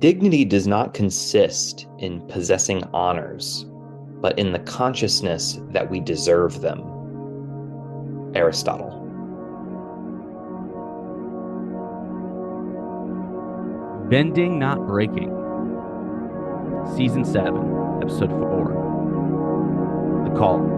Dignity does not consist in possessing honors, but in the consciousness that we deserve them. Aristotle. Bending, Not Breaking. Season 7, Episode 4. The Calling.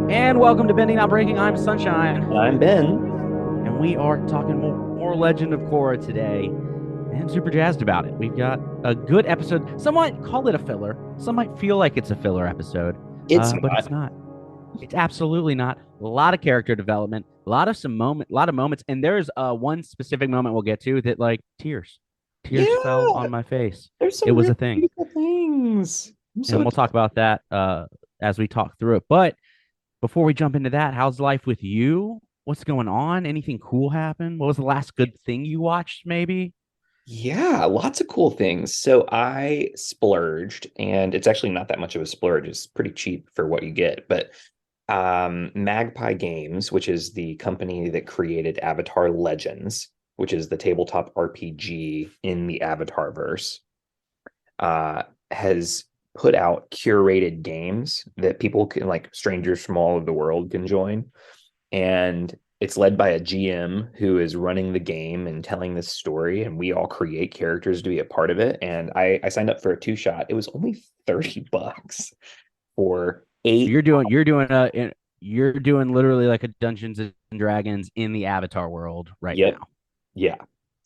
And welcome to Bending, Not Breaking. I'm Sunshine. And I'm Ben. And we are talking more Legend of Korra today. And I'm super jazzed about it. We've got a good episode. Some might call it a filler. Some might feel like it's a filler episode. But it's not. It's absolutely not. A lot of character development, a lot of moments, and there's one specific moment we'll get to that tears fell on my face. There's some It was really a thing, beautiful things. and we'll talk about that as we talk through it. But before we jump into that, how's life with you? What's going on? Anything cool happen? What was the last good thing you watched? Maybe. Yeah, lots of cool things. So I splurged, and it's actually not that much of a splurge. It's pretty cheap for what you get. But Magpie Games, which is the company that created Avatar Legends, which is the tabletop RPG in the Avatar verse, has put out curated games that people can, like strangers from all over the world, can join. And it's led by a GM who is running the game and telling this story, and we all create characters to be a part of it. And I signed up for a two-shot. It was only $30 for eight. You're doing literally like a Dungeons and Dragons in the Avatar world right Yep. now. Yeah.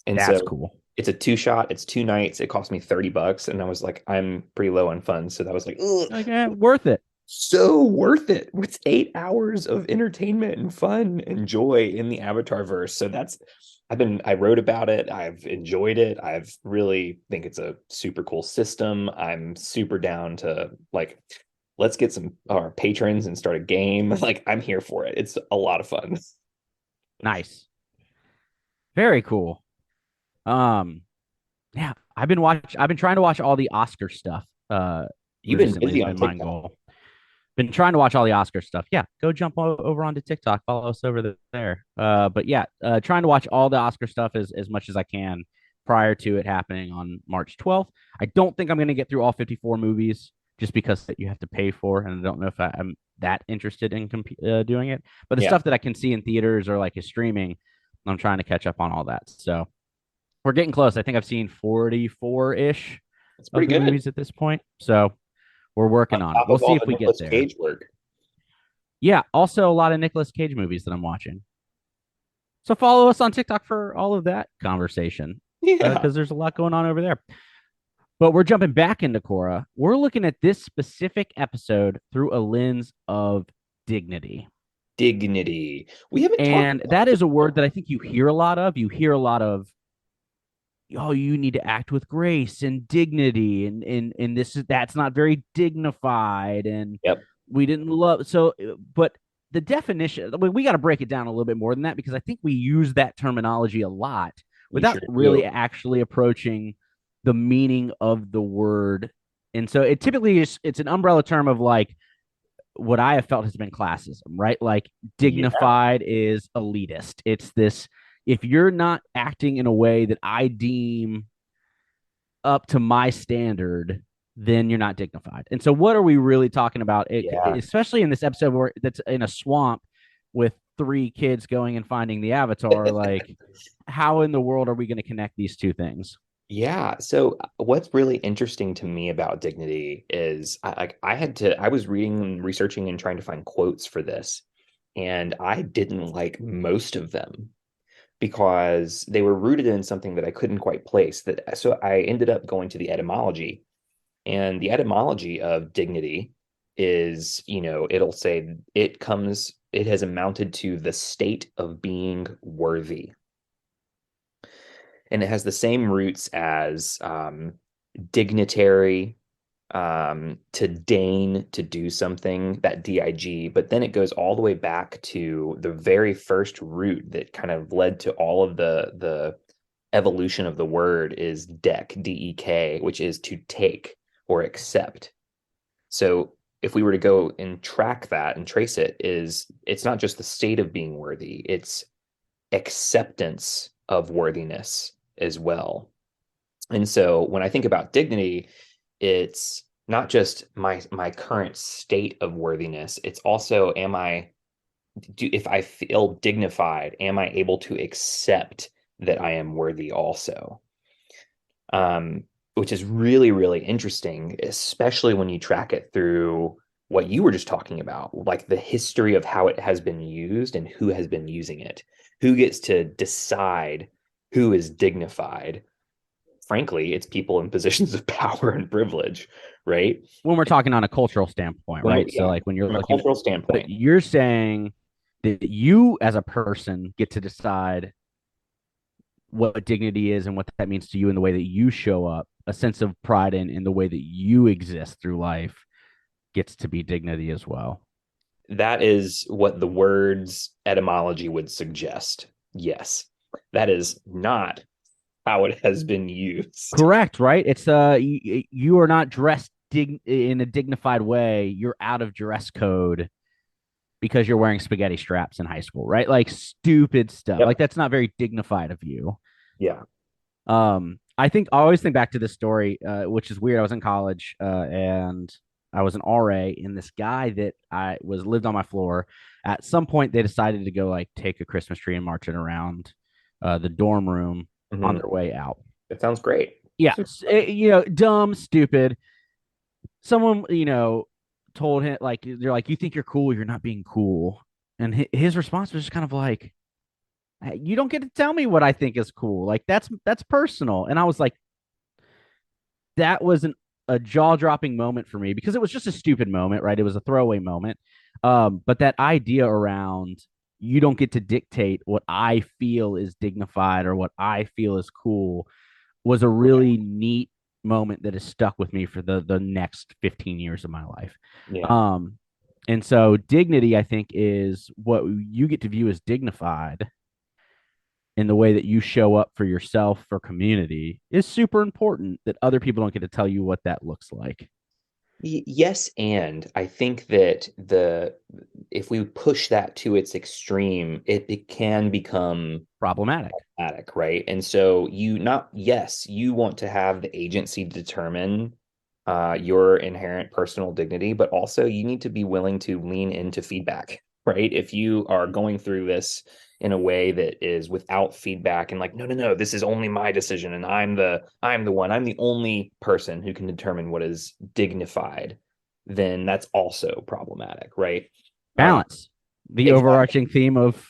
And That's so cool. it's a two-shot, it's 2 nights. It cost me $30. And I was like, I'm pretty low on funds. So that was like, ugh, Worth it. so worth it. It's 8 hours of entertainment and fun and joy in the Avatar verse. So I wrote about it. I've enjoyed it. I've really think it's a super cool system. I'm super down to let's get some our patrons and start a game. Like, I'm here for it. It's a lot of fun. Nice. Very cool. Yeah, I've been trying to watch all the Oscar stuff. You've been Recently busy has on been my TikTok. goal. Been trying to watch all the Oscar stuff. Yeah, go jump over onto TikTok. Follow us over there. But yeah, trying to watch all the Oscar stuff as much as I can prior to it happening on March 12th. I don't think I'm going to get through all 54 movies just because that you have to pay for, and I don't know if I'm that interested in doing it. But the Yeah, stuff that I can see in theaters or like is streaming, I'm trying to catch up on all that. So we're getting close. I think I've seen 44-ish it's of pretty the good. movies at this point. So we're On working on it. top We'll of see all if the we get Nicolas there. Cage work. Yeah, also a lot of Nicolas Cage movies that I'm watching. So follow us on TikTok for all of that conversation Yeah. because there's a lot going on over there. But we're jumping back into Korra. We're looking at this specific episode through a lens of dignity. Dignity. We haven't talked And that is a word that I think you hear a lot of. You hear a lot of, oh, you need to act with grace and dignity, and that's not very dignified, and Yep. we didn't love so. But the definition, we got to break it down a little bit more than that because I think we use that terminology a lot We without sure really do. actually approaching the meaning of the word. And so it typically is it's an umbrella term of like what I have felt has been classism, right? Like Yeah. dignified is elitist. It's this if you're not acting in a way that I deem up to my standard, then you're not dignified. And so, what are we really talking about? Yeah. Especially in this episode where that's in a swamp with three kids going and finding the avatar. Like, how in the world are we going to connect these two things? Yeah. So what's really interesting to me about dignity is I was reading and researching and trying to find quotes for this, and I didn't like most of them because they were rooted in something that I couldn't quite place. That so I ended up going to the etymology, and the etymology of dignity is, it'll say it has amounted to the state of being worthy. And it has the same roots as dignitary, to deign to do something, that dig, but then it goes all the way back to the very first root that kind of led to all of the evolution of the word is dek, dek, which is to take. or accept. So if we were to go and track that and trace it, it's not just the state of being worthy, it's acceptance of worthiness as well. And so when I think about dignity, it's not just my current state of worthiness, it's also if I feel dignified, am I able to accept that I am worthy also? Which is really, really interesting, especially when you track it through what you were just talking about, like the history of how it has been used and who has been using it, who gets to decide who is dignified. Frankly, it's people in positions of power and privilege, right? When we're talking on a cultural standpoint, right? So Yeah, like when you're from a looking, cultural but standpoint, you're saying that you as a person get to decide what dignity is and what that means to you in the way that you show up, a sense of pride in the way that you exist through life gets to be dignity as well. that is what the word's etymology would suggest. Yes, that is not how it has been used. Correct, right? It's you are not dressed in a dignified way. You're out of dress code because you're wearing spaghetti straps in high school, right? Like stupid stuff. Like Yep. that's not very dignified of you. Yeah. I think I always think back to this story, which is weird. I was in college, and I was an RA, and this guy that I was lived on my floor. At some point, they decided to go like take a Christmas tree and march it around the dorm room on Hmm. their way out. That sounds great. Yeah, dumb, stupid. Someone, told him like they're like, "You think you're cool? You're not being cool." And his response was just kind of like, "Hey, you don't get to tell me what I think is cool. Like that's personal." And I was like, that was a jaw dropping moment for me because it was just a stupid moment, right? It was a throwaway moment. But that idea around you don't get to dictate what I feel is dignified or what I feel is cool was a really neat moment that has stuck with me for the next 15 years of my life. Yeah. Um, and so dignity, I think, is what you get to view as dignified in the way that you show up for yourself for community is super important that other people don't get to tell you what that looks like. Yes, and I think that the if we push that to its extreme, it can become Problematic. problematic, right? And so yes, you want to have the agency determine your inherent personal dignity, but also you need to be willing to lean into feedback, right? If you are going through this in a way that is without feedback and like, no, no, no, this is only my decision, and I'm the only person who can determine what is dignified, then that's also problematic, right? Um, Balance. The exactly. overarching theme of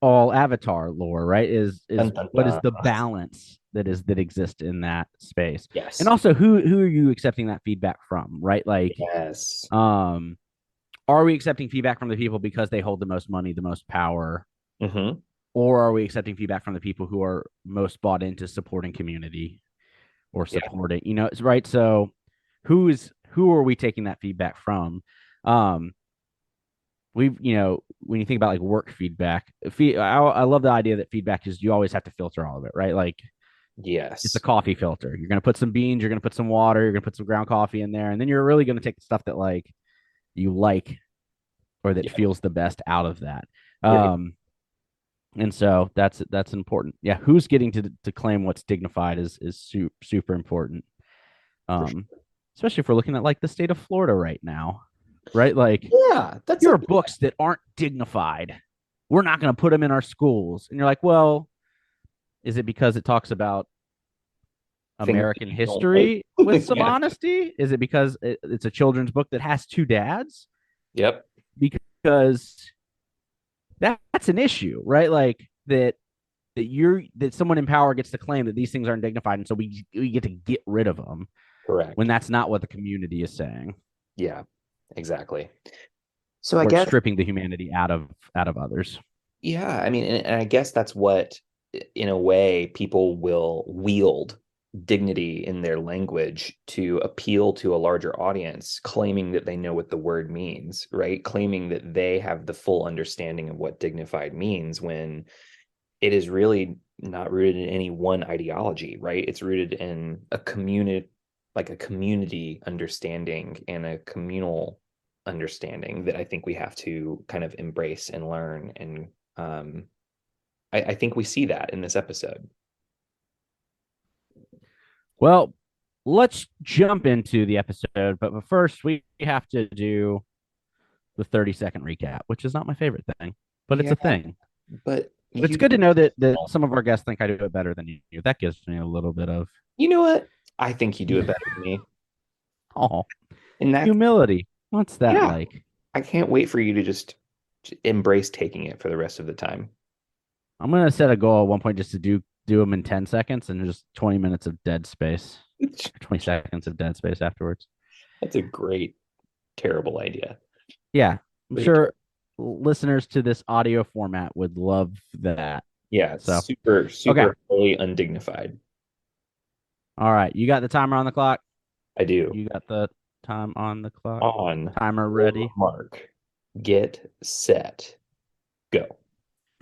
all Avatar lore, right? Is Dun, dun, what is dun. the balance that exists in that space, and Yes. also who are you accepting that feedback from, right? Like, Yes. um, are we accepting feedback from the people because they hold the most money, the most power, Hmm. or are we accepting feedback from the people who are most bought into supporting community or Yeah. supporting, right? So who are we taking that feedback from? Um, when you think about like work feedback, I love the idea that feedback is you always have to filter all of it, right? Like it's a Yes. coffee filter. You're going to put some beans, you're going to put some water, you're going to put some ground coffee in there, and then you're really going to take the stuff that like you like or that Yeah. feels the best out of that. Right. And so that's important. Yeah, who's getting to claim what's dignified is super important. For Um, sure. especially if we're looking at like the state of Florida right now, right? Like Yeah, that's here a are books that aren't dignified. We're not going to put them in our schools. And you're like, well, is it because it talks about things that American you don't like. history with some Yeah. honesty? Is it because it's a children's book that has two dads? Yep. Because that's an issue, right? Like that someone in power gets to claim that these things aren't dignified, and so we get to get rid of them when Correct. that's not what the community is saying. Yeah, exactly. So I Or it's guess, stripping the humanity out of others. yeah, I mean, and I guess that's what, in a way, people will wield dignity in their language to appeal to a larger audience, claiming that they know what the word means, right? Claiming that they have the full understanding of what dignified means when it is really not rooted in any one ideology, right? It's rooted in a like a community understanding and a communal understanding that I think we have to kind of embrace and learn. And I think we see that in this episode. Well, let's jump into the episode, but first we have to do the 30-second recap, which is not my favorite thing, but it's Yeah, a thing. but It's you good to know that some of our guests think I do it better than you. That gives me a little bit of you know what? I think you do it better than me. oh And that, humility. What's that yeah, like? I can't wait for you to just embrace taking it for the rest of the time. I'm gonna set a goal at one point just to do them in 10 seconds and just 20 minutes of dead space, 20 seconds of dead space afterwards. That's a great, terrible idea. Yeah, I'm Great. sure listeners to this audio format would love that. Yeah, it's So, super, okay. super fully undignified. All right. You got the timer on the clock? I do. You got the time on the clock? On Timer your ready? mark, get set, go.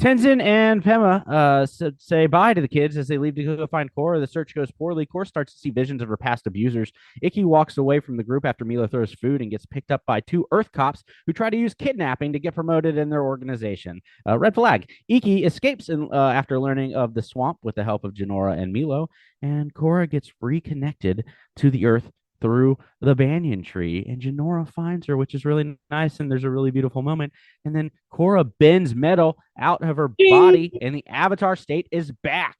Tenzin and Pema say bye to the kids as they leave to go find Korra. The search goes poorly. Korra starts to see visions of her past abusers. Ikki walks away from the group after Milo throws food and gets picked up by two Earth cops who try to use kidnapping to get promoted in their organization. Red flag. Ikki escapes after learning of the swamp with the help of Jinora and Milo, and Korra gets reconnected to the Earth through the banyan tree, and Jinora finds her, which is really nice, and there's a really beautiful moment. And then Korra bends metal out of her Ding! body, and the Avatar state is back.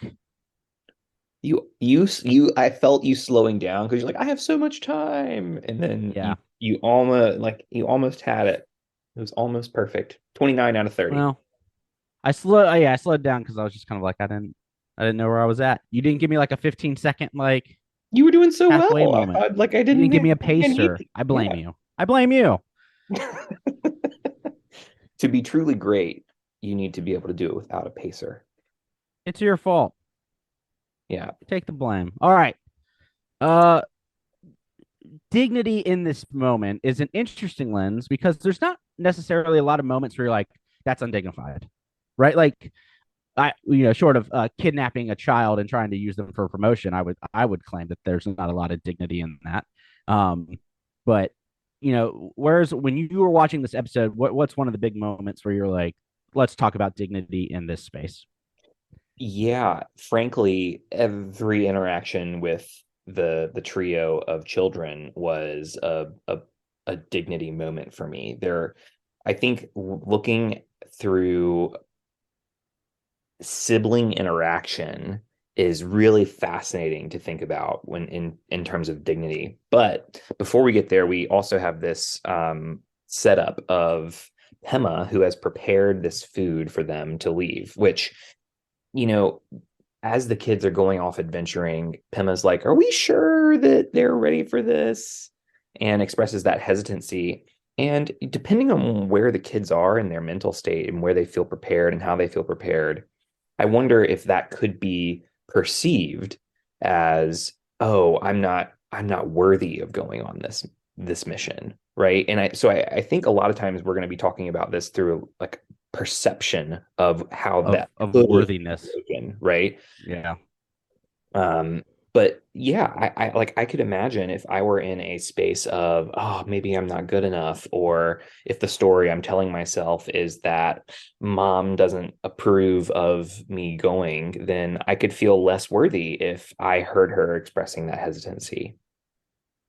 I felt you slowing down because you're like, I have so much time, and then Yeah. you almost had it. It was almost perfect. 29 out of 30. Well, I slowed down because I was just kind of like, I didn't know where I was at. You didn't give me like a 15-second like You were doing so halfway well. I moment. thought like I You didn't didn't give me a I didn't pacer. need I blame yeah. you. I blame you. To be truly great, you need to be able to do it without a pacer. It's your fault. Yeah. Take the blame. All right. Uh, dignity in this moment is an interesting lens because there's not necessarily a lot of moments where you're like, that's undignified, right? Like, short of kidnapping a child and trying to use them for promotion, I would claim that there's not a lot of dignity in that. Um, but whereas when you were watching this episode, what's one of the big moments where you're like, let's talk about dignity in this space? Yeah, frankly, every interaction with the trio of children was a dignity moment for me. I think looking through sibling interaction is really fascinating to think about when in terms of dignity. But before we get there, we also have this setup of Pema, who has prepared this food for them to leave, which, you know, as the kids are going off adventuring, Pema's like, "Are we sure that they're ready for this?" And expresses that hesitancy. And depending on where the kids are in their mental state and where they feel prepared and how they feel prepared, I wonder if that could be perceived as, oh, I'm not worthy of going on this mission, right? And I think a lot of times we're going to be talking about this through like perception of how of that of could have worthiness. been taken, right? Yeah. Um, but yeah, I could imagine if I were in a space of, oh, maybe I'm not good enough, or if the story I'm telling myself is that mom doesn't approve of me going, then I could feel less worthy if I heard her expressing that hesitancy.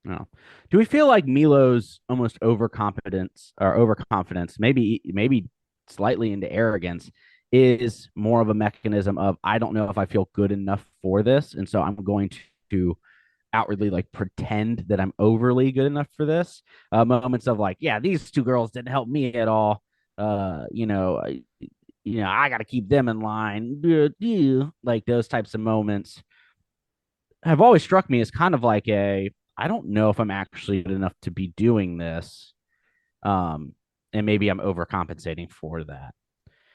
No. Do we feel like Milo's almost overconfidence or overconfidence, maybe slightly into arrogance, is more of a mechanism of I don't know if I feel good enough for this, and so I'm going to outwardly like pretend that I'm overly good enough for this. Moments of like, yeah, these two girls didn't help me at all. Uh, you know, I, I got to keep them in line. Like those types of moments have always struck me as kind of like I don't know if I'm actually good enough to be doing this. Um, and maybe I'm overcompensating for that.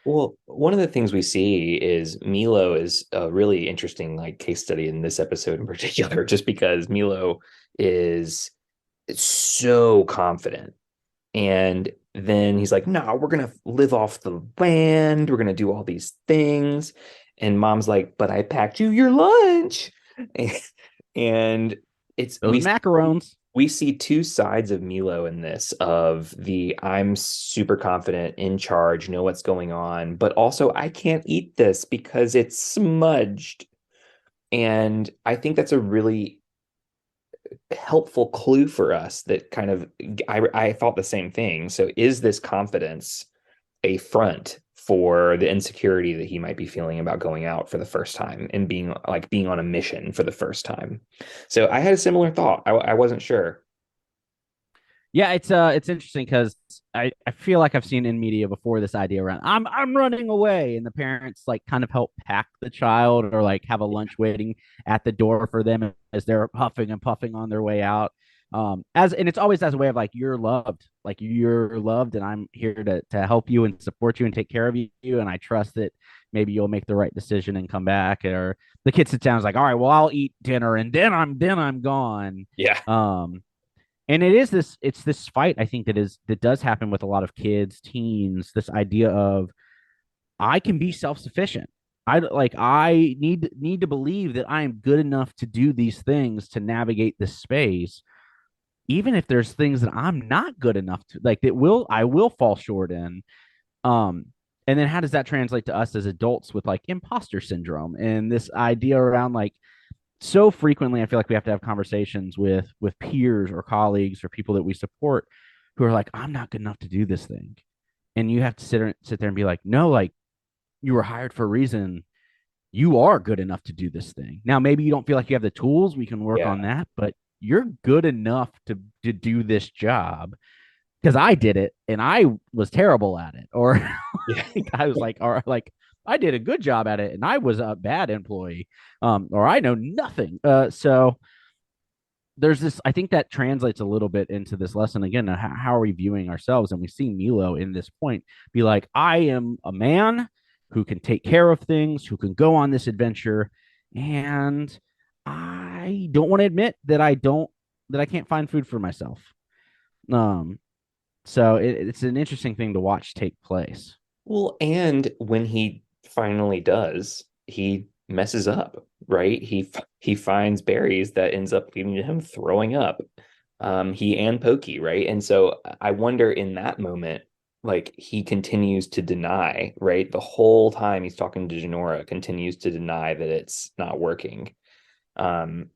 Well, one of the things we see is Milo is a really interesting like case study in this episode in particular, just because Milo is so confident. And then he's like, no, we're going to live off the land. We're going to do all these things. And mom's like, but I packed you your lunch. And it's Those macarons. we see two sides of Milo in this of the I'm super confident, in charge, know what's going on, but also I can't eat this because it's smudged. And I think that's a really helpful clue for us that kind of I thought the same thing. So is this confidence a front for the insecurity that he might be feeling about going out for the first time and being on a mission for the first time? So I had a similar thought. I wasn't sure. Yeah, it's interesting because I feel like I've seen in media before this idea around I'm running away, and the parents like kind of help pack the child or like have a lunch waiting at the door for them as they're huffing and puffing on their way out. As and it's always as a way of like you're loved, and I'm here to help you and support you and take care of you, and I trust that maybe you'll make the right decision and come back. Or the kid sits down and is like, all right, well I'll eat dinner and then I'm gone. Yeah. And it's this fight I think that does happen with a lot of kids, teens, this idea of I can be self-sufficient. I need to believe that I am good enough to do these things to navigate this space, even if there's things that I'm not good enough to like that will I will fall short in. Um and then how does that translate to us as adults with like imposter syndrome and this idea around like so frequently I feel like we have to have conversations with peers or colleagues or people that we support who are like, I'm not good enough to do this thing. And you have to sit there and be like, no, like you were hired for a reason. You are good enough to do this thing. Now, maybe you don't feel like you have the tools. We can work Yeah. on that, but you're good enough to do this job because I did it and I was terrible at it. Or Yeah. I was like, or like I did a good job at it and I was a bad employee. Or I know nothing. So there's this, I think that translates a little bit into this lesson again. How are we viewing ourselves? And we see Milo in this point be like, I am a man who can take care of things, who can go on this adventure. And I don't want to admit that that I can't find food for myself. Um, so it's an interesting thing to watch take place. Well, and when he finally does, he messes up, right? He finds berries that ends up leading to him throwing up. He and Pokey, right? And so I wonder in that moment, like he continues to deny, right? The whole time he's talking to Janora, continues to deny that it's not working. Um,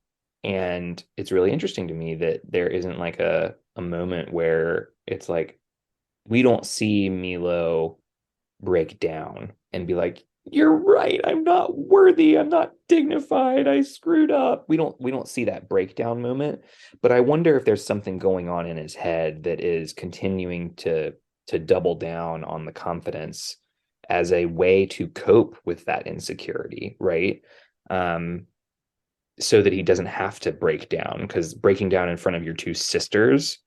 and it's really interesting to me that there isn't like a moment where it's like we don't see Milo break down and be like, you're right, I'm not worthy, I'm not dignified, I screwed up. We don't see that breakdown moment, but I wonder if there's something going on in his head that is continuing to double down on the confidence as a way to cope with that insecurity, right? um so that he doesn't have to break down, because breaking down in front of your two sisters,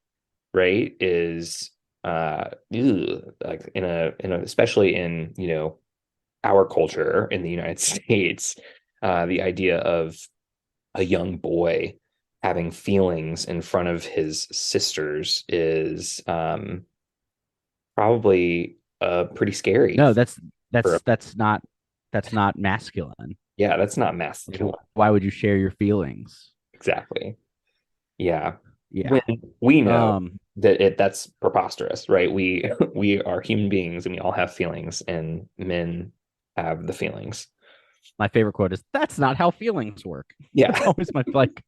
right, is like in a especially in our culture in the United States, the idea of a young boy having feelings in front of his sisters is probably pretty scary No, for that's not masculine. yeah, that's not Like, masculine. why would you share your feelings? Exactly. Yeah. Yeah. When we know Um, that that's preposterous, right? We we are human beings and we all have feelings, and men have the feelings. my favorite quote is, "That's not how feelings work." That's Yeah. always my like.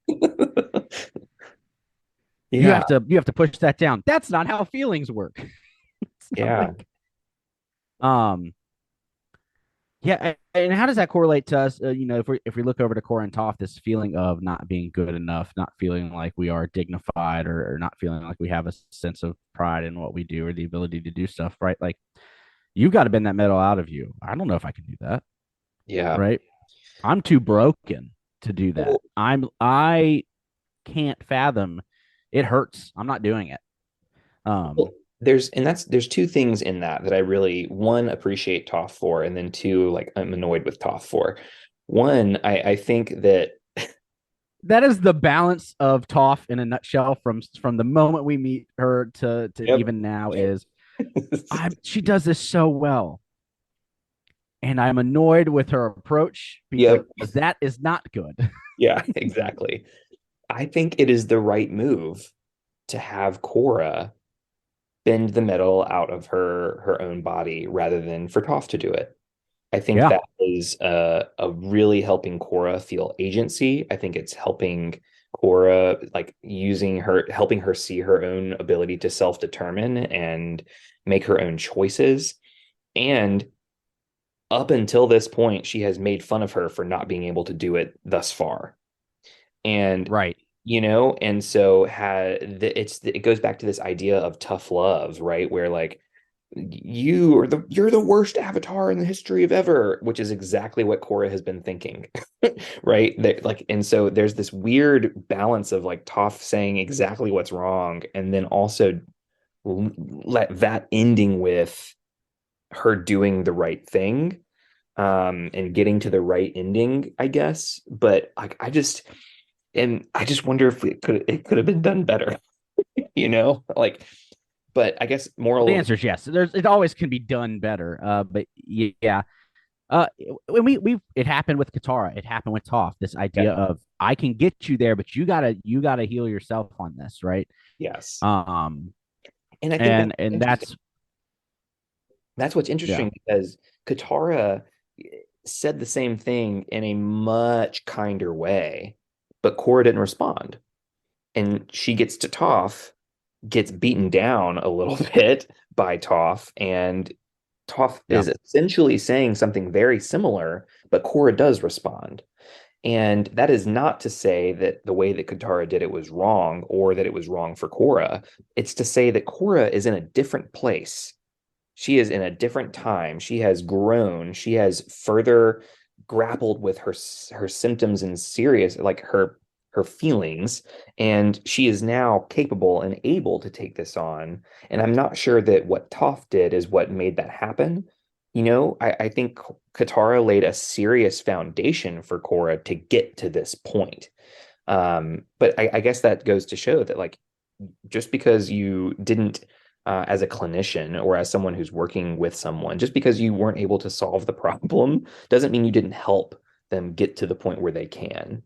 Yeah. You have to push that down. That's not how feelings work. It's not Yeah. like yeah, and how does that correlate to us? If we look over to Korra and Toph, this feeling of not being good enough, not feeling like we are dignified, or not feeling like we have a sense of pride in what we do or the ability to do stuff, right? Like you got to bend that metal out of you. I don't know if I can do that, Yeah. right? I'm too broken to do that. Well, I can't fathom. It hurts. I'm not doing it. well, Um, there's two things in that I really, one, appreciate Toph for, and then two, like I'm annoyed with Toph for. One, I think that that is the balance of Toph in a nutshell from the moment we meet her to yep. even now is she does this so well. And I'm annoyed with her approach because Yep. that is not good. Yeah, exactly. I think it is the right move to have Korra bend the metal out of her own body rather than for Toph to do it. I think Yeah. that is a really helping Korra feel agency. I think it's helping Korra like helping her see her own ability to self-determine and make her own choices. And up until this point, she has made fun of her for not being able to do it thus far. And Right. and so it goes back to this idea of tough love, right? Where like you're the worst avatar in the history of ever, which is exactly what Korra has been thinking. Right? And so there's this weird balance of like Toph saying exactly what's wrong, and then also let that ending with her doing the right thing, and getting to the right ending, I guess. But like I just wonder if it could have been done better, like. But I guess Well, the moral of answer is yes. It always can be done better. But yeah. When it happened with Katara, it happened with Toph. This yeah, idea of I can get you there, but you gotta heal yourself on this, right? yes. Um, And I think and that's that's what's yeah, interesting because Katara said the same thing in a much kinder way, but Korra didn't respond. And she gets to Toph, gets beaten down a little bit by Toph, and Toph yeah. is essentially saying something very similar, but Korra does respond. And that is not to say that the way that Katara did it was wrong or that it was wrong for Korra. It's to say that Korra is in a different place. She is in a different time. She has grown. She has further grappled with her symptoms and serious like her feelings, and she is now capable and able to take this on. And I'm not sure that what Toph did is what made that happen. I think Katara laid a serious foundation for Korra to get to this point. But I guess that goes to show that like just because you didn't as a clinician or as someone who's working with someone, just because you weren't able to solve the problem doesn't mean you didn't help them get to the point where they can.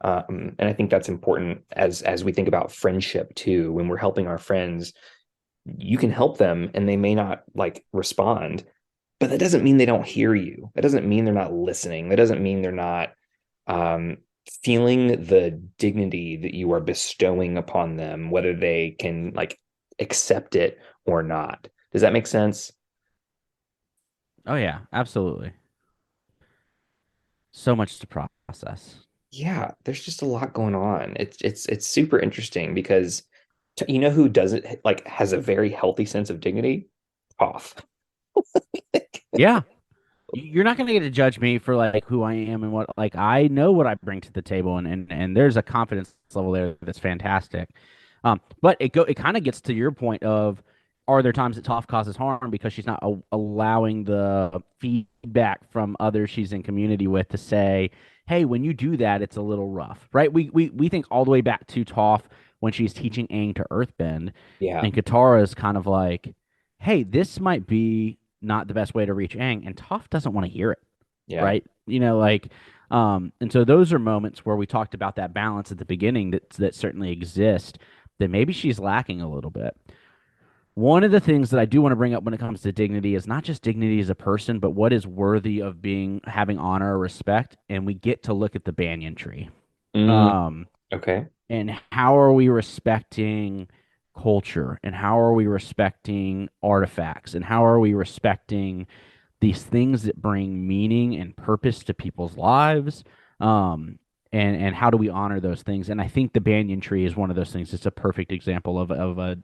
And I think that's important as we think about friendship too. When we're helping our friends, you can help them and they may not like respond, but that doesn't mean they don't hear you. That doesn't mean they're not listening. That doesn't mean they're not um, feeling the dignity that you are bestowing upon them, whether they can like accept it or not. Does that make sense? Oh yeah, absolutely. So much to process. Yeah, there's just a lot going on. It's super interesting because you know who doesn't like has a very healthy sense of dignity? Off. Yeah, you're not gonna get to judge me for like who I am and what like I know what I bring to the table, and there's a confidence level there that's fantastic. But it kind of gets to your point of are there times that Toph causes harm because she's not allowing the feedback from others she's in community with to say, hey, when you do that, it's a little rough, right? We think all the way back to Toph when she's teaching Aang to earthbend, Yeah, and Katara is kind of like, hey, this might be not the best way to reach Aang, and Toph doesn't want to hear it, yeah, right? And so those are moments where we talked about that balance at the beginning that certainly exist that maybe she's lacking a little bit. One of the things that I do want to bring up when it comes to dignity is not just dignity as a person, but what is worthy of being having honor or respect. And we get to look at the banyan tree. mm, Um, okay, and how are we respecting culture and how are we respecting artifacts and how are we respecting these things that bring meaning and purpose to people's lives, and how do we honor those things? And I think the banyan tree is one of those things. It's a perfect example of a,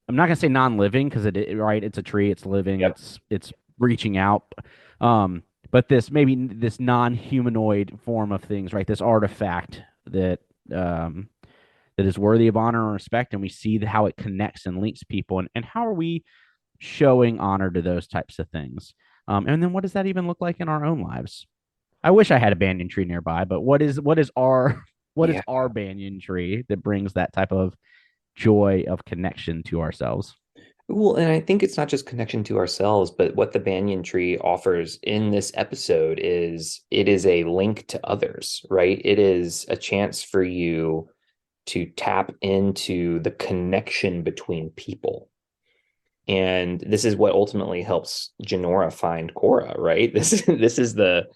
I'm not gonna say non-living because right, it's a tree, it's living, yep, it's reaching out, but this non-humanoid form of things, right? This artifact um, that is worthy of honor and respect, and we see how it connects and links people, and how are we showing honor to those types of things? And then what does that even look like in our own lives? I wish I had a banyan tree nearby, but what is our what is yeah. our banyan tree that brings that type of joy of connection to ourselves? Well, and I think it's not just connection to ourselves, but what the banyan tree offers in this episode is it is a link to others, right? It is a chance for you to tap into the connection between people. And this is what ultimately helps Janora find Korra, right? This is the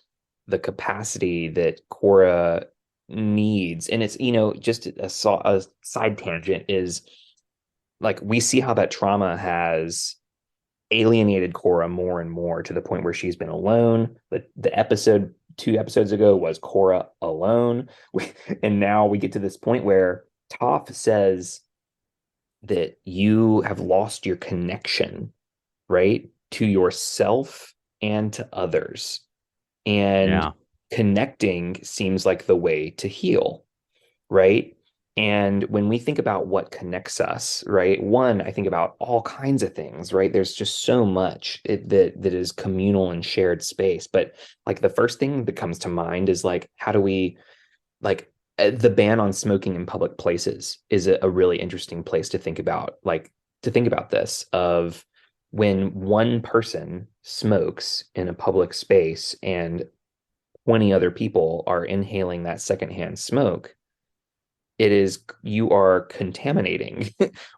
capacity that Korra needs. And it's, just a side tangent is like we see how that trauma has alienated Korra more and more to the point where she's been alone. The episode 2 episodes ago was Korra alone. And now we get to this point where Toph says that you have lost your connection, right, to yourself and to others. And Yeah. connecting seems like the way to heal, right? And when we think about what connects us, right? One, I think about all kinds of things, right? There's just so much that is communal and shared space. But like the first thing that comes to mind is like, how do we like the ban on smoking in public places is a really interesting place to think about, like to think about this of when one person smokes in a public space and 20 other people are inhaling that secondhand smoke, it is you are contaminating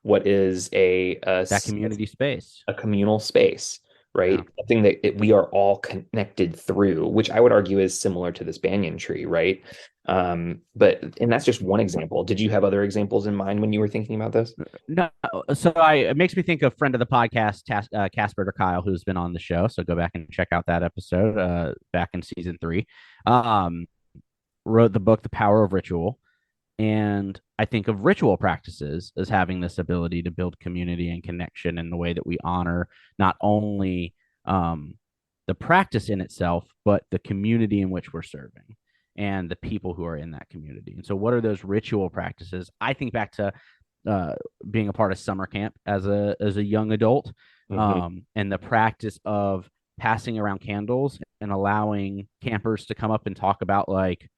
what is That community space. a communal space, Yeah. right? Something that we are all connected through, which I would argue is similar to this banyan tree, right? But and that's just one example. Did you have other examples in mind when you were thinking about this? No, so it makes me think of friend of the podcast, Casper Kyle, who's been on the show. So go back and check out that episode back in season 3. Um, Wrote the book The Power of Ritual, and I think of ritual practices as having this ability to build community and connection in the way that we honor not only um, the practice in itself, but the community in which we're serving and the people who are in that community. And so, what are those ritual practices? I think back to uh, being a part of summer camp as a young adult, Mm-hmm. and the practice of passing around candles and allowing campers to come up and talk about like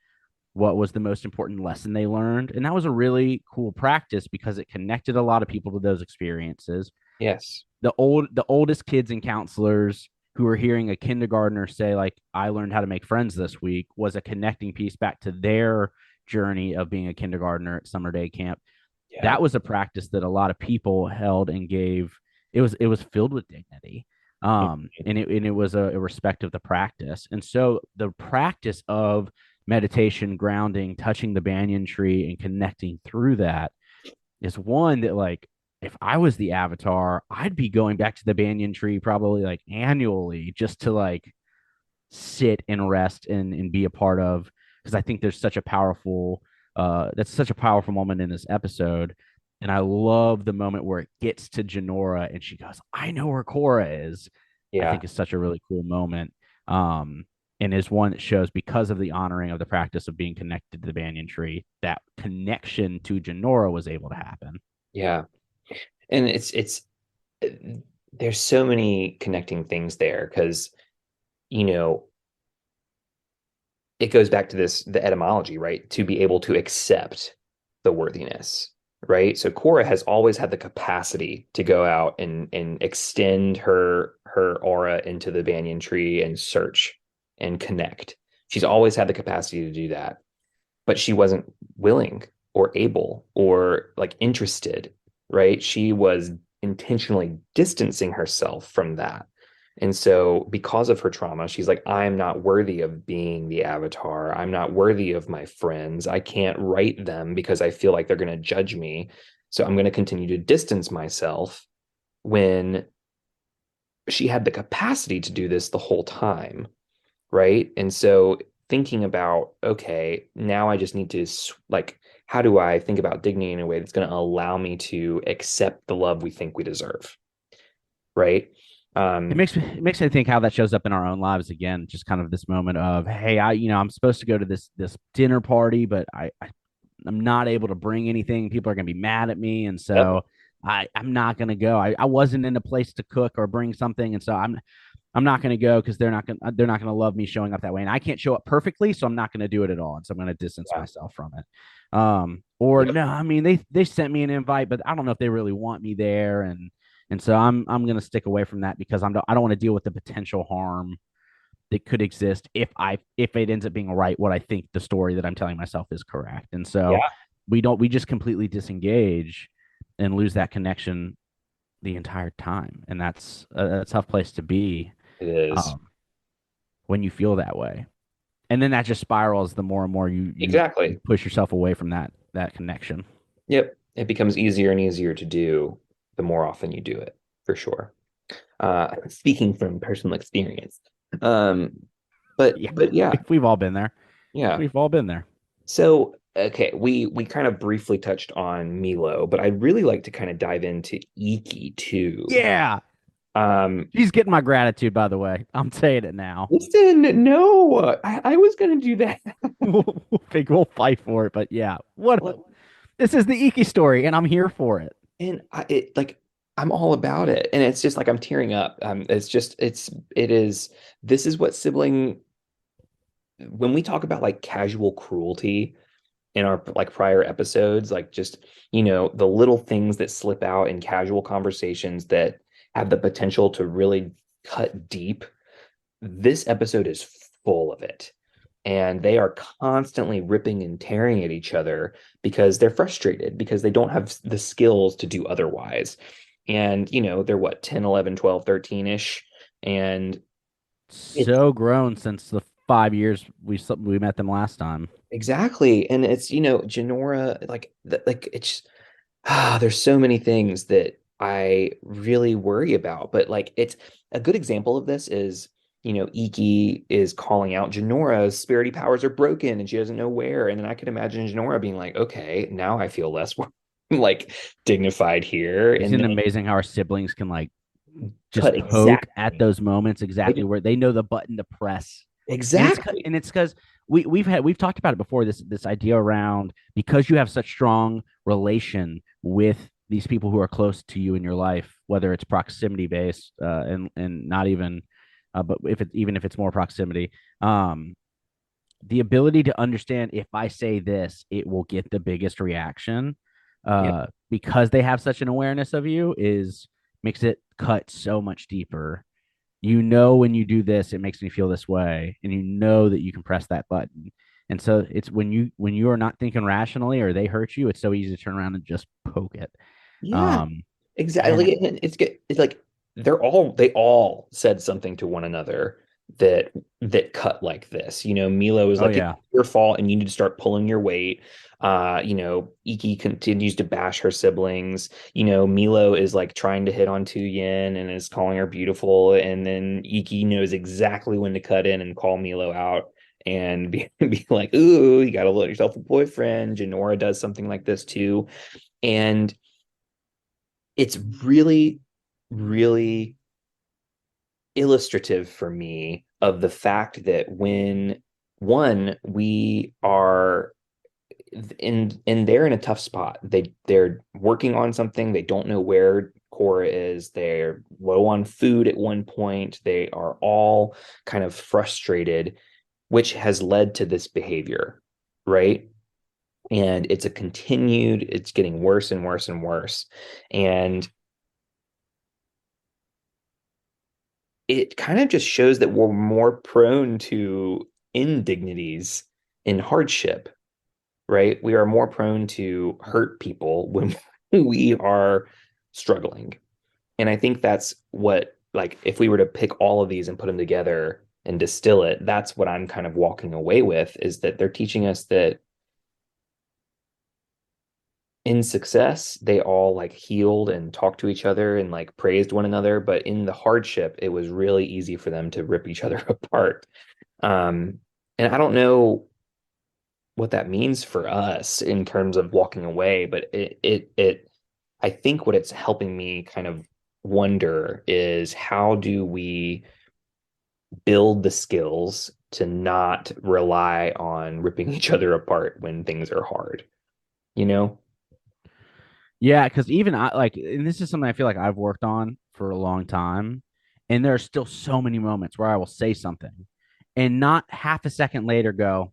what was the most important lesson they learned. And that was a really cool practice because it connected a lot of people to those experiences. Yes. The oldest kids and counselors who were hearing a kindergartner say like I learned how to make friends this week was a connecting piece back to their journey of being a kindergartner at summer day camp. Yeah. That was a practice that a lot of people held and gave. It was filled with dignity, and it was a respect of the practice. And so the practice of meditation, grounding, touching the banyan tree, and connecting through that is one that like if I was the avatar, I'd be going back to the banyan tree probably like annually just to like sit and rest and be a part of, because I think there's such a powerful that's such a powerful moment in this episode. And I love the moment where it gets to Janora and she goes, I know where Korra is. I Yeah. think is such a really cool moment. Um, and is one that shows because of the honoring of the practice of being connected to the banyan tree, that connection to Janora was able to happen. Yeah. And it's there's so many connecting things there because you know it goes back to this the etymology, right? To be able to accept the worthiness, right? So Korra has always had the capacity to go out and extend her aura into the banyan tree and search and connect. She's always had the capacity to do that, but she wasn't willing or able or like interested, right? She was intentionally distancing herself from that. And so, because of her trauma, she's like, I'm not worthy of being the avatar. I'm not worthy of my friends. I can't write them because I feel like they're going to judge me. So, I'm going to continue to distance myself when she had the capacity to do this the whole time. Right. And so, thinking about, okay, now I just need to, like, how do I think about dignity in a way that's going to allow me to accept the love we think we deserve? Right. It Um, makes me think how that shows up in our own lives again. Just kind of this moment of, hey, I'm supposed to go to this dinner party, but I'm not able to bring anything. People are gonna be mad at me, and yep. so I'm not gonna go. I wasn't in a place to cook or bring something, and so I'm not gonna go because they're not gonna love me showing up that way, and I can't show up perfectly, so I'm not gonna do it at all, and so I'm gonna distance Yeah. myself from it. Or Yep. no, I mean they sent me an invite, but I don't know if they really want me there, and And so I'm going to stick away from that because I don't want to deal with the potential harm that could exist if it ends up being right what I think the story that I'm telling myself is correct. And so Yeah, we just completely disengage and lose that connection the entire time. And that's a tough place to be it is. um, when you feel that way. And then that just spirals the more and more you Exactly. push yourself away from that connection. Yep. It becomes easier and easier to do the more often you do it, for sure. Speaking from personal experience. Um, Yeah, but yeah, we've all been there. yeah. We've all been there. So okay, we kind of briefly touched on Milo, but I'd really like to kind of dive into Iki too. Yeah, Um, she's getting my gratitude. By the way, I'm saying it now. listen, no, I was gonna do that. We'll fight for it, but yeah, what? Well, This is the Iki story, and I'm here for it. and it like I'm all about it, and it's just like I'm tearing up. It's just it is. This is what sibling. When we talk about like casual cruelty in our like prior episodes, like just the little things that slip out in casual conversations that have the potential to really cut deep. This episode is full of it. And they are constantly ripping and tearing at each other because they're frustrated because they don't have the skills to do otherwise. And, they're what, 10, 11, 12, 13-ish. And it's So grown since the 5 years we met them last time. exactly. And it's, Janora, like it's there's so many things that I really worry about, but like it's a good example of this is, Iki is calling out Janora's spirity powers are broken and she doesn't know where. And then I could imagine Janora being like, okay, now I feel less like dignified here. And Isn't it then amazing how our siblings can like cut just poke at exactly. those moments They exactly just- where they know the button to press. And Exactly. it's because we've talked about it before, this idea around because you have such strong relation with these people who are close to you in your life, whether it's proximity based and not even but if it's more proximity, um the ability to understand if I say this, it will get the biggest reaction. Yeah. Because they have such an awareness of you is makes it cut so much deeper. When you do this, it makes me feel this way, and you know that you can press that button. And so it's when you are not thinking rationally or they hurt you, it's so easy to turn around and just poke it. Yeah. Um, and Exactly. And it's good. It's like they all said something to one another that cut like this. Milo is oh like, it's yeah, your fault and you need to start pulling your weight. Iki continues to bash her siblings. Milo is like trying to hit on Tu Yin and is calling her beautiful. And then Iki knows exactly when to cut in and call Milo out and be like, ooh, you gotta let yourself a boyfriend. Janora does something like this too. And it's really, really illustrative for me of the fact that when one, we are they're in a tough spot. They're working on something. They don't know where Korra is. They're low on food at one point. They are all kind of frustrated, which has led to this behavior, right? And it's getting worse and worse and worse. And it kind of just shows that we're more prone to indignities in hardship, right? We are more prone to hurt people when we are struggling. And I think that's what, like, if we were to pick all of these and put them together and distill it, that's what I'm kind of walking away with is that they're teaching us that in success, they all like healed and talked to each other and like praised one another. But in the hardship, it was really easy for them to rip each other apart. Um, and I don't know what that means for us in terms of walking away, but I think what it's helping me kind of wonder is how do we build the skills to not rely on ripping each other apart when things are hard, you know? yeah, because even I like, and this is something I feel like I've worked on for a long time, and there are still so many moments where I will say something, and not half a second later go,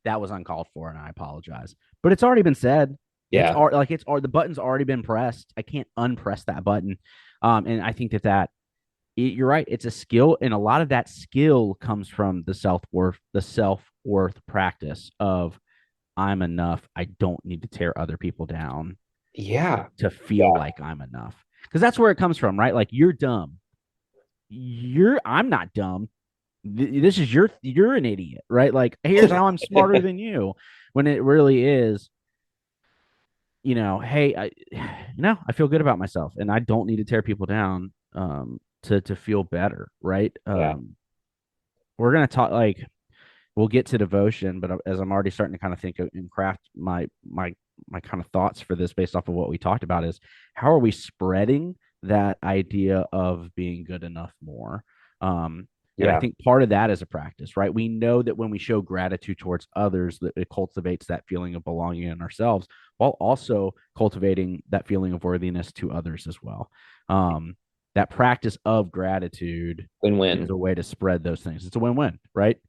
that was uncalled for, and I apologize. But it's already been said. Yeah. The button's already been pressed. I can't unpress that button. And I think you're right. It's a skill, and a lot of that skill comes from the self worth practice of I'm enough. I don't need to tear other people down Yeah. to feel Yeah. like I'm enough. Because that's where it comes from, right? Like you're dumb. I'm not dumb. This is you're an idiot, right? Like here's how I'm smarter than you. When it really is, hey, I feel good about myself, and I don't need to tear people down to feel better, right? Yeah. We're gonna talk like we'll get to devotion, but as I'm already starting to kind of think of and craft my kind of thoughts for this based off of what we talked about is how are we spreading that idea of being good enough more? And I Yeah. think part of that is a practice, right? We know that when we show gratitude towards others, that it cultivates that feeling of belonging in ourselves while also cultivating that feeling of worthiness to others as well. That practice of gratitude is Win-win. a way to spread those things. It's a win-win, right?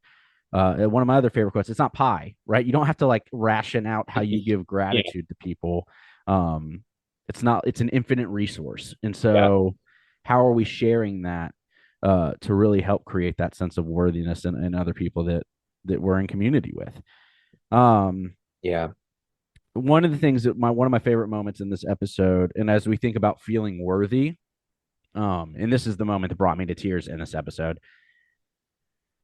One of my other favorite quotes, it's not pie, right? You don't have to like ration out how you give Yeah. gratitude to people. Um, it's an infinite resource. And Yeah. so how are we sharing that to really help create that sense of worthiness in other people that we're in community with? Um, Yeah. one of the things that one of my favorite moments in this episode, and as we think about feeling worthy, and this is the moment that brought me to tears in this episode,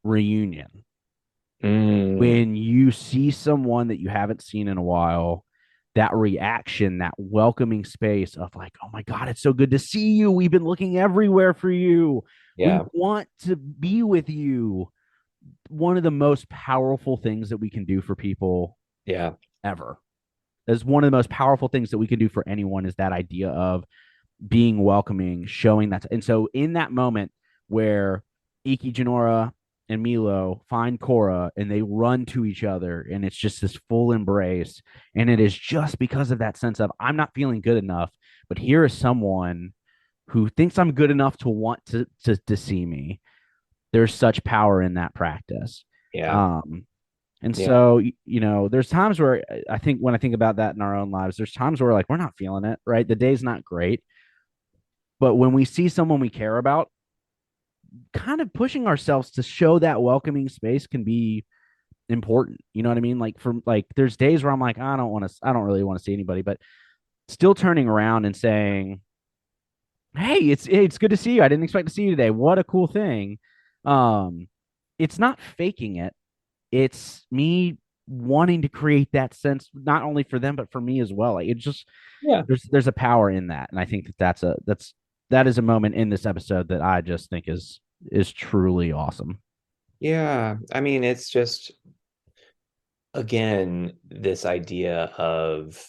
reunion. Mm. When you see someone that you haven't seen in a while, that reaction, that welcoming space of like, oh my God, it's so good to see you. We've been looking everywhere for you. We Yeah. want to be with you. One of the most powerful things that we can do for people Yeah. ever. Is one of the most powerful things that we can do for anyone is that idea of being welcoming, showing that. And so in that moment where Iki Janora and Milo find Korra and they run to each other and it's just this full embrace. And it is just because of that sense of I'm not feeling good enough, but here is someone who thinks I'm good enough to want to see me. There's such power in that practice. Yeah. Um, and Yeah. so, there's times where I think when I think about that in our own lives, there's times where like we're not feeling it, right? The day's not great. But when we see someone we care about, kind of pushing ourselves to show that welcoming space can be important. You know what I mean? Like there's days where I'm like, I don't really want to see anybody, but still turning around and saying, hey, it's good to see you. I didn't expect to see you today. What a cool thing. Um, it's not faking it. It's me wanting to create that sense not only for them but for me as well. Like it just Yeah. there's a power in that, and I think that is a moment in this episode that I just think is truly awesome. Yeah. I mean, it's just again this idea of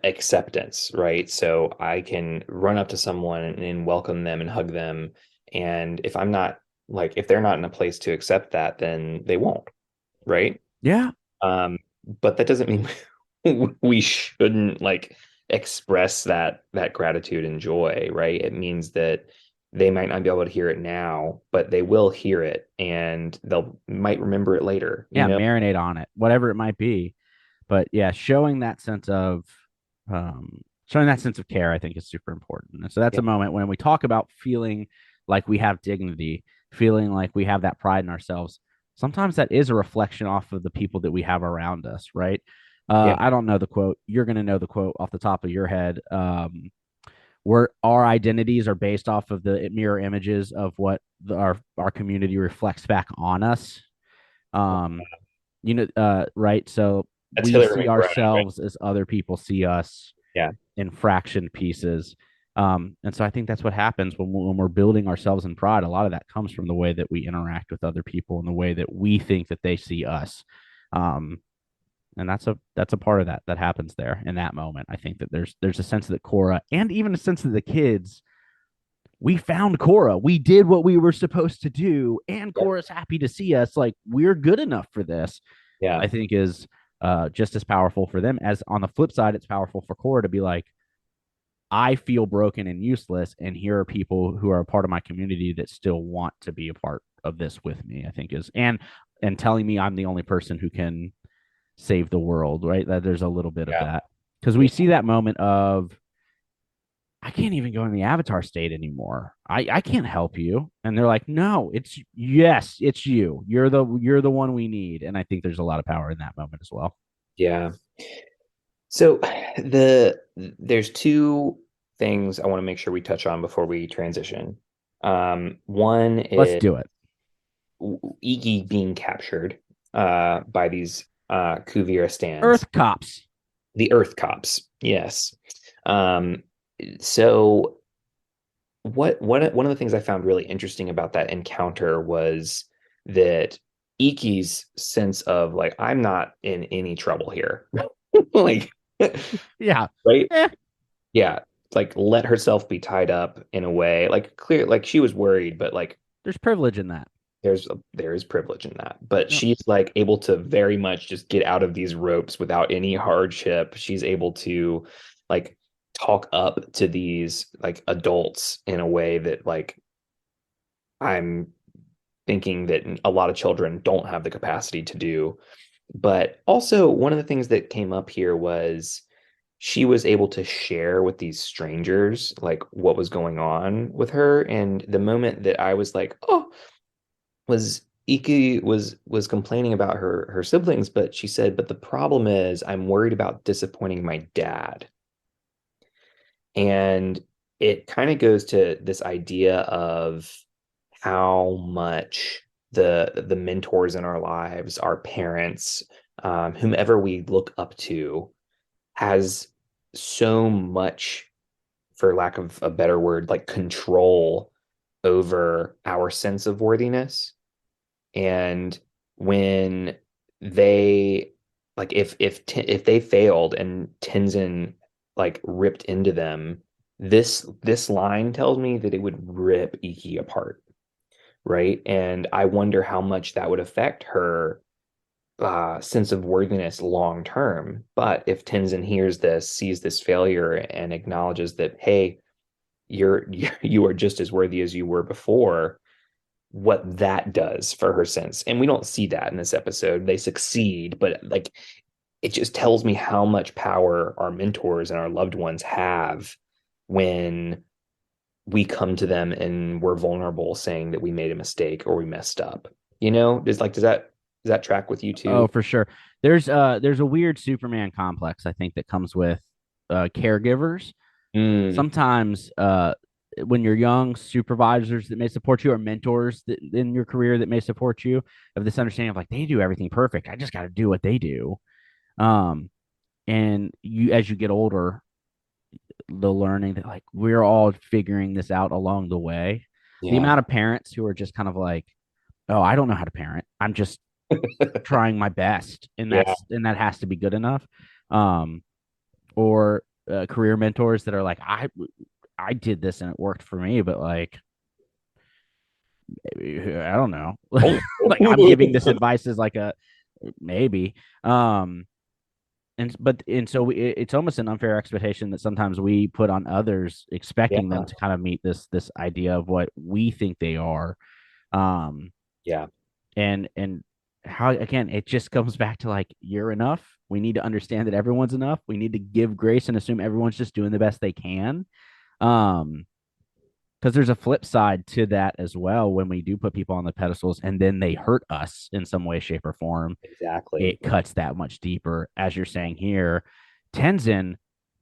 acceptance, right? So I can run up to someone and welcome them and hug them, and if they're not in a place to accept that, then they won't, right? Yeah, um but that doesn't mean we shouldn't express that gratitude and joy, right? It means that they might not be able to hear it now, but they will hear it and they'll might remember it later, yeah, marinate on it, whatever it might be. But yeah, showing that sense of care, I think is super important. And so that's Yeah. a moment when we talk about feeling like we have dignity, feeling like we have that pride in ourselves. Sometimes that is a reflection off of the people that we have around us, right? Yeah. I don't know the quote. You're going to know the quote off the top of your head. Where our identities are based off of the mirror images of what our community reflects back on us. Um, right? So That's we Hillary see McBride, right? ourselves as other people see us Yeah. in fraction pieces. And so I think that's what happens when we're building ourselves in pride. A lot of that comes from the way that we interact with other people and the way that we think that they see us. Um, and that's a part of that happens there in that moment. I think that there's a sense that Korra and even a sense that the kids, we found Korra. We did what we were supposed to do, and Yeah. Korra's happy to see us. Like we're good enough for this. Yeah. I think is just as powerful for them as on the flip side, it's powerful for Korra to be like, I feel broken and useless, and here are people who are a part of my community that still want to be a part of this with me. I think is and telling me I'm the only person who can save the world, right? That there's a little bit of Yeah. that because we Yeah. see that moment of I can't even go in the avatar state anymore. I can't help you. And they're like, no, it's yes, it's you. You're the one we need. And I think there's a lot of power in that moment as well. Yeah. So there's two things I want to make sure we touch on before we transition. One Let's is do it. Iggy being captured by these Kuvira stands, Earth cops. the Earth Cops. Yes. Um, so what one of the things I found really interesting about that encounter was that Iki's sense of like I'm not in any trouble here. Like Yeah. right? Eh, Yeah. Like let herself be tied up in a way. Like clear like she was worried, but like there's privilege in that. there is privilege in that. But Yep. she's like able to very much just get out of these ropes without any hardship. She's able to like talk up to these like adults in a way that like I'm thinking that a lot of children don't have the capacity to do. But also, one of the things that came up here was she was able to share with these strangers like what was going on with her. And the moment that I was like, oh, was Iki was complaining about her siblings, but she said, but the problem is I'm worried about disappointing my dad. And it kind of goes to this idea of how much the mentors in our lives, our parents, whomever we look up to, has so much, for lack of a better word, like control over our sense of worthiness. And when they like if they failed and Tenzin like ripped into them, this line tells me that it would rip Iki apart, right? And I wonder how much that would affect her sense of worthiness long term. But if Tenzin hears this, sees this failure, and acknowledges that, hey, you are just as worthy as you were before, what that does for her sense. And we don't see that in this episode. They succeed, but like it just tells me how much power our mentors and our loved ones have when we come to them and we're vulnerable saying that we made a mistake or we messed up. You know, does that track with you too? Oh, for sure. There's a weird Superman complex, I think, that comes with caregivers. Mm, Sometimes when you're young, supervisors that may support you or mentors that, in your career that may support you have this understanding of like they do everything perfect. I just got to do what they do. Um, and you as you get older, the learning that like we're all figuring this out along the way. The yeah. amount of parents who are just kind of like, oh, I don't know how to parent. I'm just trying my best, and Yeah. that has to be good enough. Um, or career mentors that are like, I did this and it worked for me, but like I don't know. Oh. Like I'm giving this advice as like a maybe. And so it's almost an unfair expectation that sometimes we put on others, Yeah. expecting them to kind of meet this idea of what we think they are. Um, Yeah. and how again it just comes back to like you're enough. We need to understand that everyone's enough. We need to give grace and assume everyone's just doing the best they can. Um, because there's a flip side to that as well when we do put people on the pedestals and then they hurt us in some way, shape, or form. Exactly. It cuts that much deeper. As you're saying here, Tenzin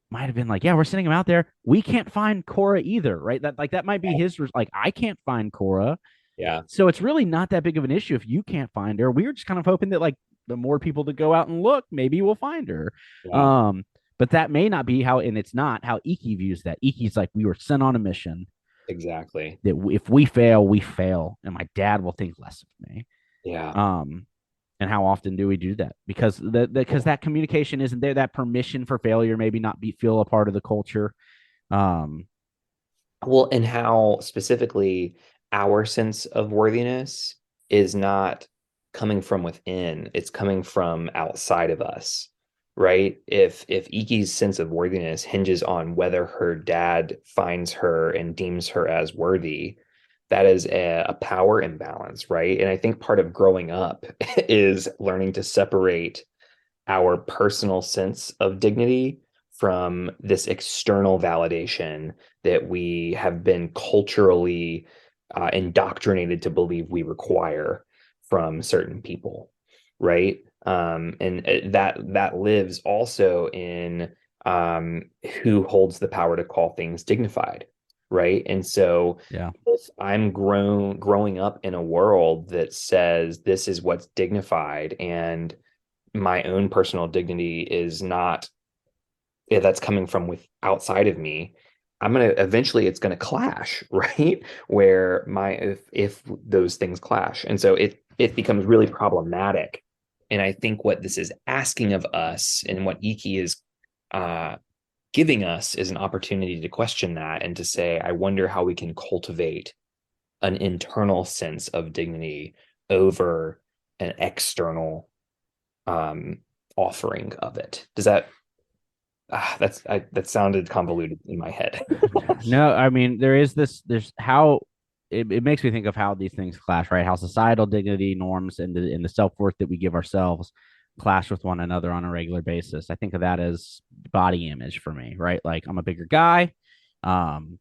might have been like, yeah, we're sending him out there. We can't find Korra either, right? That might be his like, I can't find Korra. Yeah. So it's really not that big of an issue if you can't find her. We were just kind of hoping that like the more people that go out and look, maybe we'll find her. Yeah. Um, but that may not be how, and it's not how Iki views that. Iki's like, we were sent on a mission Exactly. that if we fail, we fail, and my dad will think less of me. Yeah. Um, and how often do we do that? Because that communication isn't there. That permission for failure maybe not be feel a part of the culture. Um, Well, and how specifically our sense of worthiness is not coming from within, it's coming from outside of us, right? If Iki's sense of worthiness hinges on whether her dad finds her and deems her as worthy, that is a power imbalance, right? And I think part of growing up is learning to separate our personal sense of dignity from this external validation that we have been culturally indoctrinated to believe we require from certain people, right? And that lives also in who holds the power to call things dignified, right? And so Yeah. if I'm growing up in a world that says this is what's dignified, and my own personal dignity is not, yeah, that's coming from with outside of me, I'm gonna eventually it's gonna clash, right? Where my if those things clash, and so it becomes really problematic. And I think what this is asking of us, and what Iki is uh, giving us, is an opportunity to question that and to say, I wonder how we can cultivate an internal sense of dignity over an external um, offering of it. Does that that sounded convoluted in my head? No, I mean there is this. There's how it makes me think of how these things clash, right? How societal dignity norms and the self worth that we give ourselves clash with one another on a regular basis. I think of that as body image for me, right? Like I'm a bigger guy. Um,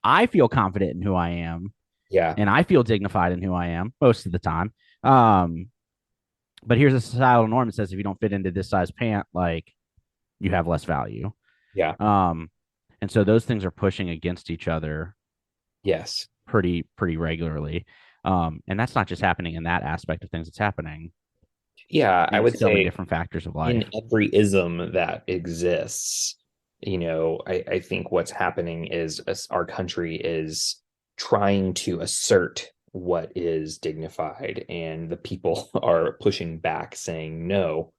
I feel confident in who I am, Yeah, and I feel dignified in who I am most of the time. Um, but here's a societal norm that says if you don't fit into this size pant, like you have less value. yeah, Um, and so those things are pushing against each other yes, pretty regularly. And that's not just happening in that aspect of things; it's happening yeah. I in would so many say different factors of in life. every ism that exists, I think what's happening is our country is trying to assert what is dignified, and the people are pushing back, saying, no,